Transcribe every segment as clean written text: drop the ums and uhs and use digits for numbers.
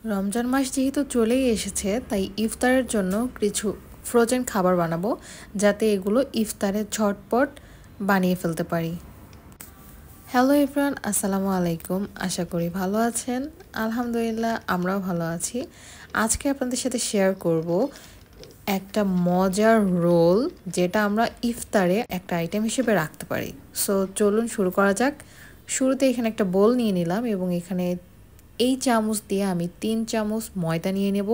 রমজান মাস যেহেতু চলেই এসেছে তাই ইফতারের জন্য কিছু ফ্রোজেন খাবার বানাবো যাতে এগুলো ইফতারে ঝটপট বানিয়ে ফেলতে পারি। হ্যালো এভরিওয়ান, আসসালামু আলাইকুম। আশা করি ভালো আছেন। আলহামদুলিল্লাহ আমরাও ভালো আছি। আজকে আপনাদের সাথে শেয়ার করব একটা মজার রোল যেটা আমরা ইফতারে একটা আইটেম হিসেবে রাখতে পারি। সো চলুন শুরু করা যাক। শুরুতে এখানে একটা বোল নিয়ে নিলাম এবং এখানে এই চামচ দিয়ে আমি 3 চামচ ময়দা নিয়ে নেব।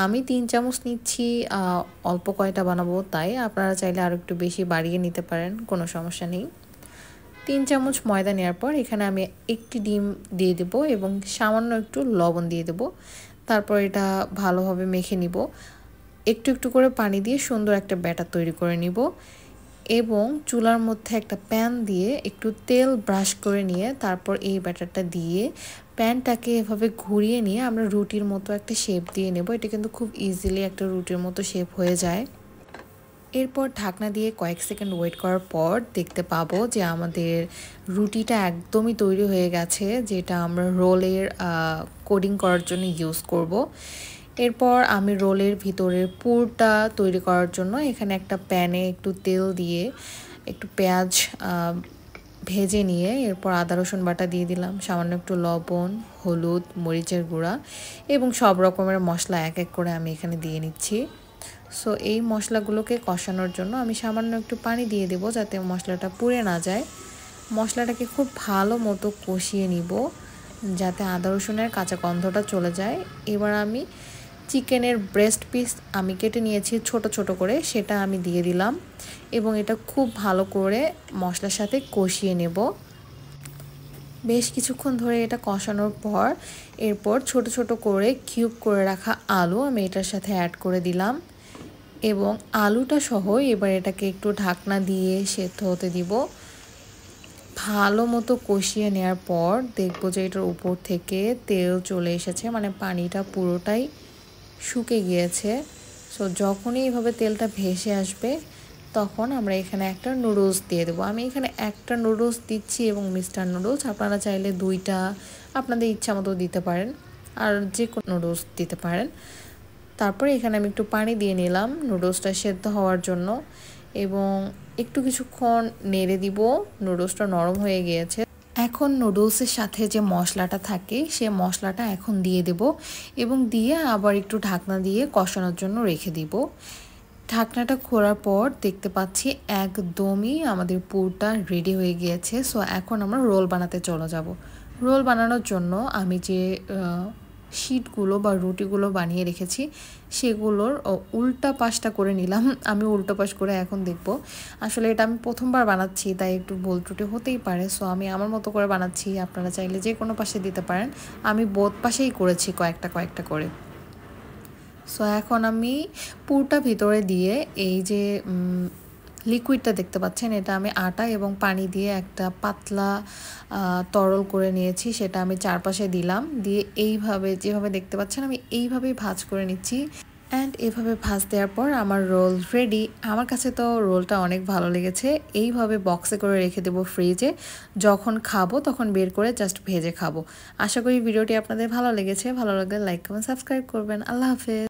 আমি 3 চামচ নিচ্ছি, অল্প কয়টা বানাবো তাই আপনারা চাইলে আরও একটু বেশি বাড়িয়ে নিতে পারেন, কোনো সমস্যা নেই। 3 চামচ ময়দা নেওয়ার পর এখানে আমি একটি ডিম দিয়ে দেব এবং সামান্য একটু লবণ দিয়ে দেব। তারপর এটা ভালোভাবে মেখে নিব। একটু একটু করে পানি দিয়ে সুন্দর একটা ব্যাটার তৈরি করে নিব এবং চুলার মধ্যে একটা প্যান দিয়ে একটু তেল ব্রাশ করে নিয়ে তারপর এই ব্যাটারটা দিয়ে প্যানটাকে এভাবে ঘুরিয়ে নিয়ে আমরা রুটির মতো একটা শেপ দিয়ে নেব। এটা কিন্তু খুব ইজিলি একটা রুটির মতো শেপ হয়ে যায়। এরপর ঢাকনা দিয়ে কয়েক সেকেন্ড ওয়েট করার পর দেখতে পাবো যে আমাদের রুটিটা একদমই তৈরি হয়ে গেছে, যেটা আমরা রোলের কোডিং করার জন্য ইউজ করব। এরপর আমি রোলের ভিতরের পুরটা তৈরি করার জন্য এখানে একটা প্যানে একটু তেল দিয়ে একটু পেঁয়াজ ভেজে নিয়ে এরপর আদা রসুন বাটা দিয়ে দিলাম, সামান্য একটু লবণ, হলুদ, মরিচের গুঁড়া এবং সব রকমের মশলা এক এক করে আমি এখানে দিয়ে নিচ্ছি। সো এই মশলাগুলোকে কষানোর জন্য আমি সামান্য একটু পানি দিয়ে দেব যাতে মশলাটা পুড়ে না যায়। মশলাটাকে খুব ভালো মতো কষিয়ে নিব যাতে আদা রসুনের কাঁচা গন্ধটা চলে যায়। এবার আমি চিকেনের ব্রেস্ট পিস আমি কেটে নিয়েছি ছোট ছোট করে, সেটা আমি দিয়ে দিলাম এবং এটা খুব ভালো করে মশলার সাথে কষিয়ে নেব। বেশ কিছুক্ষণ ধরে এটা কষানোর পর এরপর ছোট ছোট করে কিউব করে রাখা আলু আমি এটার সাথে অ্যাড করে দিলাম এবং আলুটা সহ এবার এটাকে একটু ঢাকনা দিয়ে সেদ্ধ হতে দিব। ভালো মতো কষিয়ে নেওয়ার পর দেখব যে এটার উপর থেকে তেল চলে এসেছে, মানে পানিটা পুরোটাই শুকে গিয়েছে। সো যখনই এইভাবে তেলটা ভেসে আসবে তখন আমরা এখানে একটা নুডলস দিয়ে দেবো। আমি এখানে একটা নুডলস দিচ্ছি এবং মিস্টার নুডলস, আপনারা চাইলে 2টা আপনাদের ইচ্ছা মতো দিতে পারেন, আর যে কোনো নুডলস দিতে পারেন। তারপরে এখানে আমি একটু পানি দিয়ে নিলাম নুডলসটা সেদ্ধ হওয়ার জন্য এবং একটু কিছুক্ষণ নেড়ে দিব। নুডলসটা নরম হয়ে গিয়েছে। এখন নুডলসের সাথে যে মশলাটা থাকে সে মশলাটা এখন দিয়ে দেব এবং দিয়ে আবার একটু ঢাকনা দিয়ে কষানোর জন্য রেখে দিব। ঢাকনাটা খোলার পর দেখতে পাচ্ছি একদমই আমাদের পুরটা রেডি হয়ে গিয়েছে। সো এখন আমরা রোল বানাতে চলে যাব। রোল বানানোর জন্য আমি যে শিটগুলো বা রুটিগুলো বানিয়ে রেখেছি সেগুলোর উল্টা পাশটা করে নিলাম। আমি উল্টো পাশ করে এখন দেখব। আসলে এটা আমি প্রথমবার বানাচ্ছি তাই একটু ভুল ত্রুটি হতেই পারে। সো আমি আমার মতো করে বানাচ্ছি, আপনারা চাইলে যে কোনো পাশে দিতে পারেন। আমি বোথ পাশেই করেছি কয়েকটা কয়েকটা করে। সো এখন আমি পুরটা ভিতরে দিয়ে এই যে লিকুইডটা দেখতে পাচ্ছেন, এটা আমি আটা এবং পানি দিয়ে একটা পাতলা তরল করে নিয়েছি, সেটা আমি চারপাশে দিলাম। দিয়ে এইভাবে যেভাবে দেখতে পাচ্ছেন আমি এইভাবেই ভাঁজ করে নিচ্ছি। অ্যান্ড এভাবে ভাঁজ দেওয়ার পর আমার রোল রেডি। আমার কাছে তো রোলটা অনেক ভালো লেগেছে। এইভাবে বক্সে করে রেখে দেবো ফ্রিজে, যখন খাবো তখন বের করে জাস্ট ভেজে খাবো। আশা করি ভিডিওটি আপনাদের ভালো লেগেছে। ভালো লাগলে লাইক কমেন্ট সাবস্ক্রাইব করবেন। আল্লাহ হাফেজ।